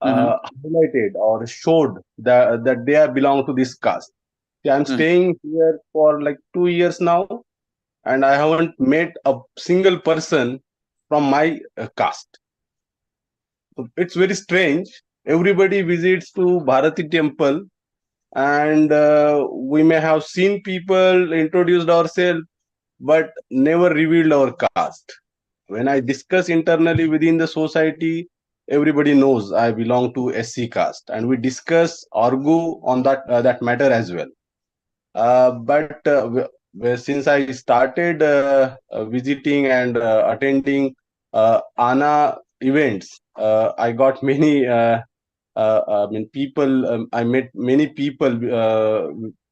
highlighted or showed that they are belong to this caste. See, I'm staying here for like 2 years now, and I haven't met a single person from my caste. So it's very strange. Everybody visits to Bharati temple, and we may have seen people, introduced ourselves, but never revealed our caste. When I discuss internally within the society, everybody knows I belong to SC caste, and we discuss, argue on that matter as well. But since I started visiting and attending ANA events, I got many. I mean, people. I met many people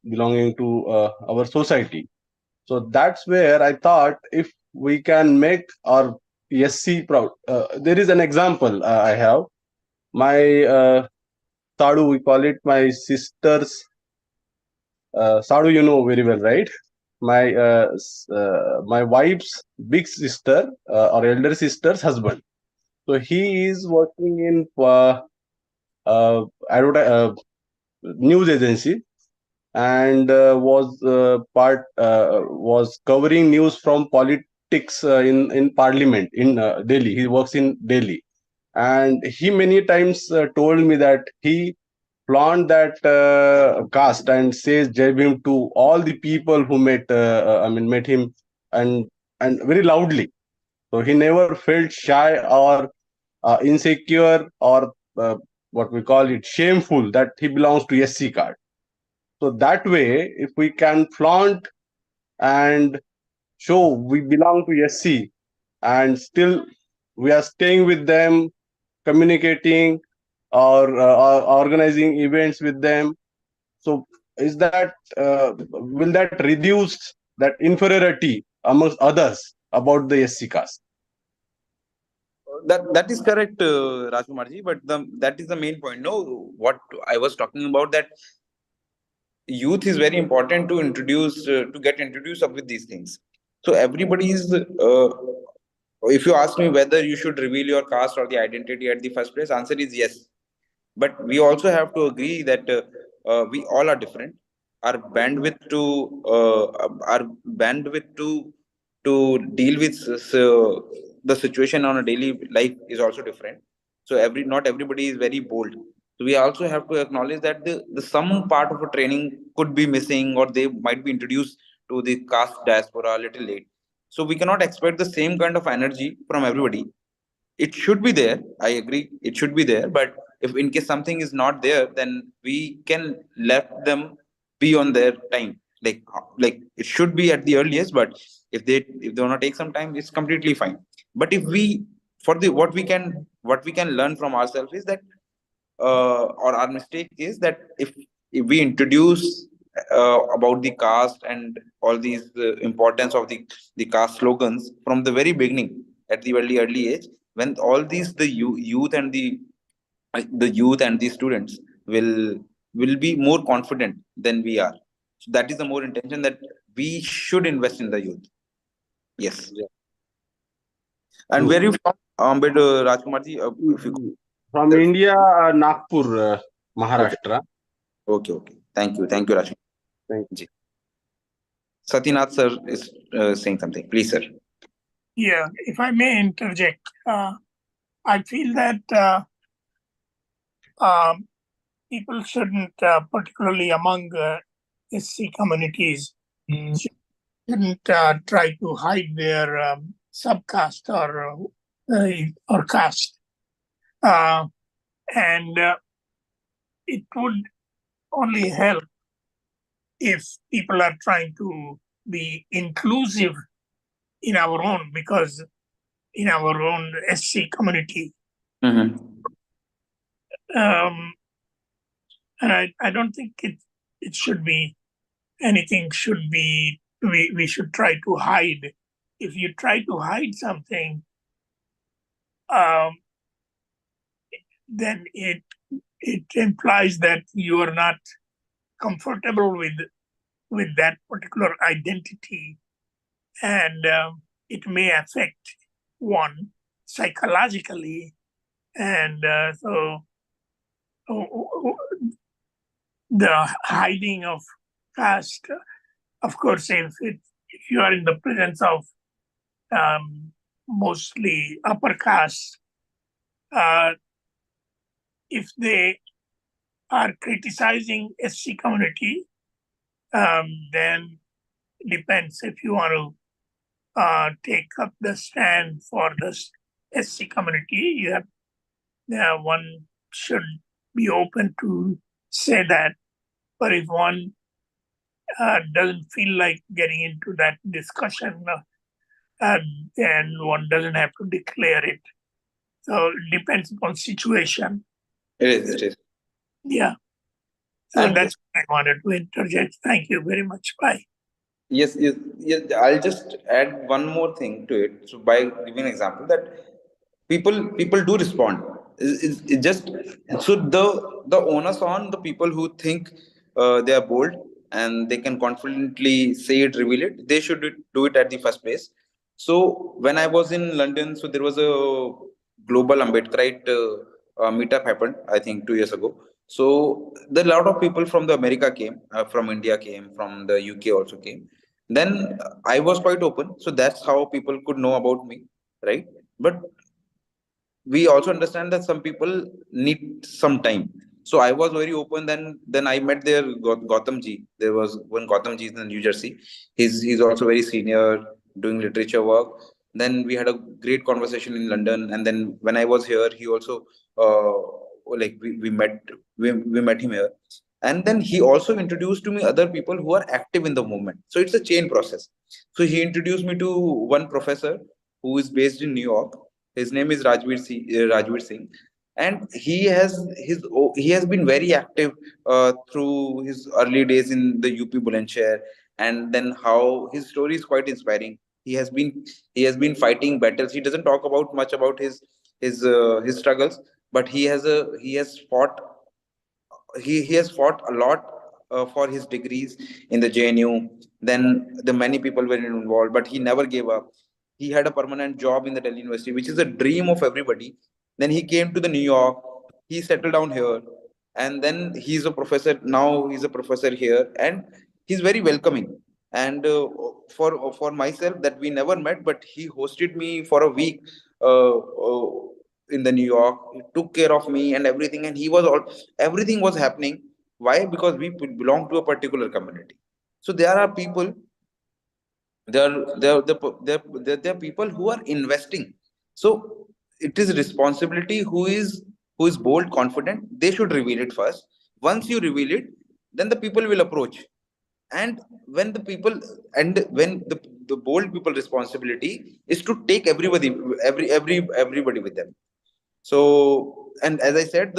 belonging to our society. So that's where I thought, if we can make our SC proud. There is an example I have. My Sadu, we call it my sister's. Sadu, you know very well, right? My wife's big sister or elder sister's husband. So he is working in news agency, and was covering news from politics in parliament in Delhi. He works in Delhi, and he many times told me that he flaunt that caste and says Jai Bhim to all the people who met him, and very loudly. So he never felt shy or insecure, or what we call it, shameful, that he belongs to SC card. So that way, if we can flaunt and show we belong to SC, and still we are staying with them, communicating, or organizing events with them. So is that will that reduce that inferiority amongst others about the SC caste? That is correct, Rajkumarji, but that is the main point. No, what I was talking about, that youth is very important to introduce, to get introduced up with these things. So everybody is, if you ask me whether you should reveal your caste or the identity at the first place, answer is yes. But we also have to agree that we all are different. Our bandwidth to our bandwidth to deal with the situation on a daily life is also different. So not everybody is very bold. So we also have to acknowledge that the some part of a training could be missing, or they might be introduced to the caste diaspora a little late. So we cannot expect the same kind of energy from everybody. It should be there, I agree, it should be there, but if in case something is not there, then we can let them be on their time. Like it should be at the earliest, but if they want to take some time, it's completely fine. But if we for the what we can learn from ourselves is that, or our mistake is that, if we introduce about the caste and all these importance of the caste slogans from the very beginning, at the early age, when all these the youth and the students will be more confident than we are. So that is the more intention, that we should invest in the youth. Yes. Yeah. And True. where you from, Rajkumarji? If you From India, Nagpur, okay, Maharashtra. okay. Thank you, Rajkumarji. Thank you. Ji. Satynath sir is saying something. Please, sir. Yeah, if I may interject, I feel that people shouldn't, particularly among SC communities, should didn't try to hide their subcaste or caste, and it would only help if people are trying to be inclusive in our own, because in our own SC community. Mhm. And I don't think it should be anything should be we should try to hide. If you try to hide something, then it implies that you are not comfortable with that particular identity, and it may affect one psychologically, and so the hiding of caste, of course, if you are in the presence of mostly upper caste, if they are criticizing SC community, then depends if you want to take up the stand for the SC community. One should be open to say that. But if one doesn't feel like getting into that discussion, then one doesn't have to declare it. So it depends upon situation. It is. Yeah. So And that's what I wanted to interject. Thank you very much. Bye. yes, yes, yes. I'll just add one more thing to it. So by giving an example that people do respond. It just so the onus on the people who think they are bold and they can confidently say it, reveal it. They should do it at the first place. So when I was in London, so there was a global Ambedkarite meetup happened, I think 2 years ago. So the lot of people from the America came, from India came, from the UK also came. Then I was quite open, so that's how people could know about me, right? But we also understand that some people need some time. So I was very open. Then I met their Gautam ji. There was one Gautam ji in New Jersey. He's also very senior, doing literature work. Then we had a great conversation in London, and then when I was here, he also uh, like we met him here. And then he also introduced to me other people who are active in the movement. So it's a chain process. So he introduced me to one professor who is based in New York. His name is Rajveer Singh, and he has been very active through his early days in the UP Bulandshahr, and then how his story is quite inspiring. He has been fighting battles. He doesn't talk about much about his struggles, but he has fought he has fought a lot for his degrees in the JNU. Then the many people were involved, but he never gave up. He had a permanent job in the Delhi University, which is a dream of everybody. Then he came to the New York. He settled down here, and then he's a professor. Now he's a professor here, and he's very welcoming. And for myself, that we never met, but he hosted me for a week. In the New York, he took care of me and everything, and he was all everything was happening. Why? Because we belong to a particular community. So there are people, there are people who are investing. So it is responsibility who is bold, confident. They should reveal it first. Once you reveal it, then the people will approach. And when the people when the bold people responsibility is to take everybody with them. So, and as I said,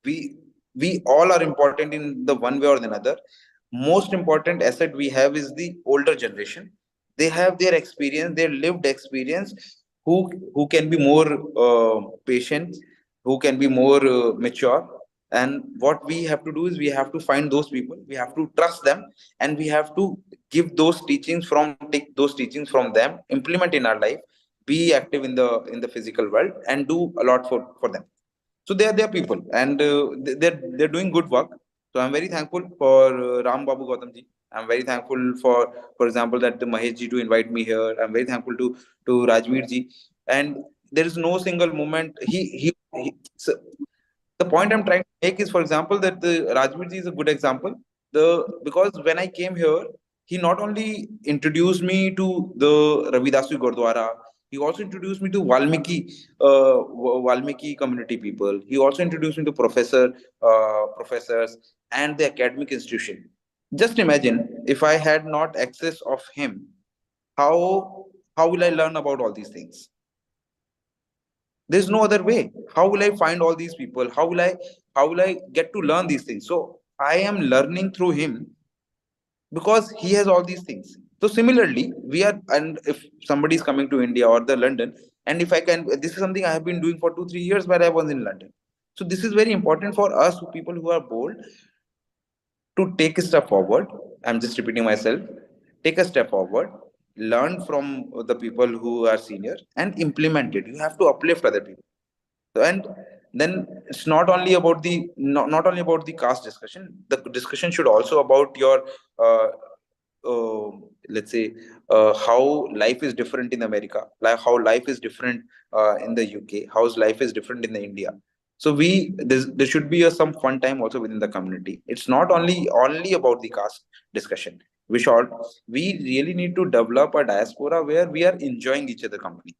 we we all are important in the one way or the another. Most important asset we have is the older generation. They have their experience, their lived experience, who can be more patient, who can be more mature. And what we have to do is we have to find those people, we have to trust them, and we have to take those teachings from them, implement in our life, be active in the physical world, and do a lot for them. So they are people, and they're doing good work. So I'm very thankful for Ram Babu Gautam ji. I'm very thankful for example, that the Mahesh ji to invite me here. I'm very thankful to Rajveer ji. And there is no single moment so the point I'm trying to make is, for example, that the Rajveer ji is a good example. The Because when I came here, he not only introduced me to the Ravidasi Gurdwara, he also introduced me to Valmiki community people. He also introduced me to professors and the academic institution. Just imagine if I had not access of him, how how will I learn about all these things? There's no other way. How will I find all these people? How will I get to learn these things? So I am learning through him because he has all these things. So similarly, we are, and if somebody is coming to India or the London, and if I can, this is something I have been doing for 2 3 years where I was in London. So this is very important for us, people who are bold, to take a step forward. I'm just repeating myself. Take a step forward, learn from the people who are senior, and implement it. You have to uplift other people. And then it's not only about the caste discussion. The discussion should also about your uh, uh, let's say how life is different in America, like how life is different in the UK, how life is different in the India. So there should be some fun time also within the community. It's not only about the caste discussion. We really need to develop a diaspora where we are enjoying each other company.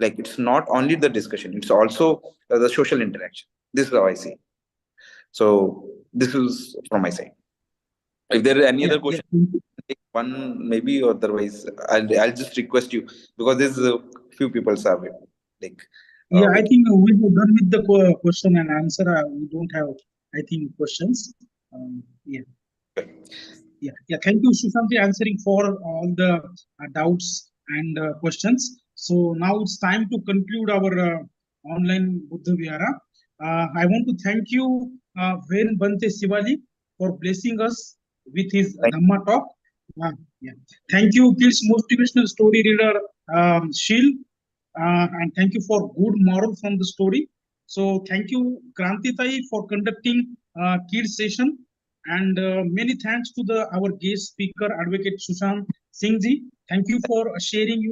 Like, it's not only the discussion, it's also the social interaction. This is how I see. So this is from my side. If there are any Yeah, other yeah, questions, thank you. take one maybe, otherwise I'll just request you, because there's a few people have it. Like Yeah, I with think we have done with the question and answer. We don't have, I think, questions. Yeah. Yeah. Thank you, Sushanti, answering for all the doubts and questions. So now it's time to conclude our online Buddha Vihara. I want to thank you, Ven Bante Shivaji, for blessing us with his thank Dhamma talk. Uh, yeah. Thank you, Kids Motivational Story Reader, Shil. And thank you for good moral from the story. So thank you, Krantitai, for conducting Kids session. And many thanks to the our guest speaker, Advocate Sushant Singh ji. Thank you for sharing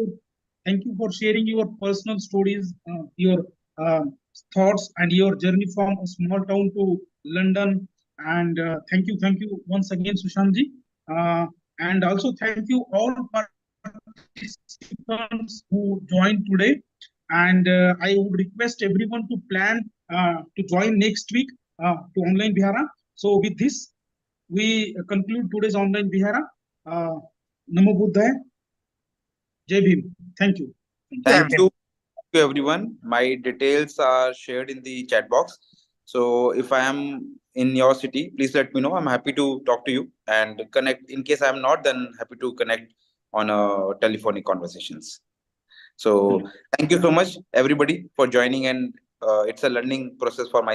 your personal stories, your uh, thoughts, and your journey from a small town to London. And thank you once again, Sushant ji. And also thank you all participants who joined today. And I would request everyone to plan to join next week to online Vihara. So with this, we conclude today's online Vihara. Namo Buddhaya. Jai Bhim. Thank you. thank you to everyone. My details are shared in the chat box. So if I am in your city, please let me know. I'm happy to talk to you and connect. In case I'm not, then happy to connect on telephonic conversations. So thank you so much, everybody, for joining. And it's a learning process for myself.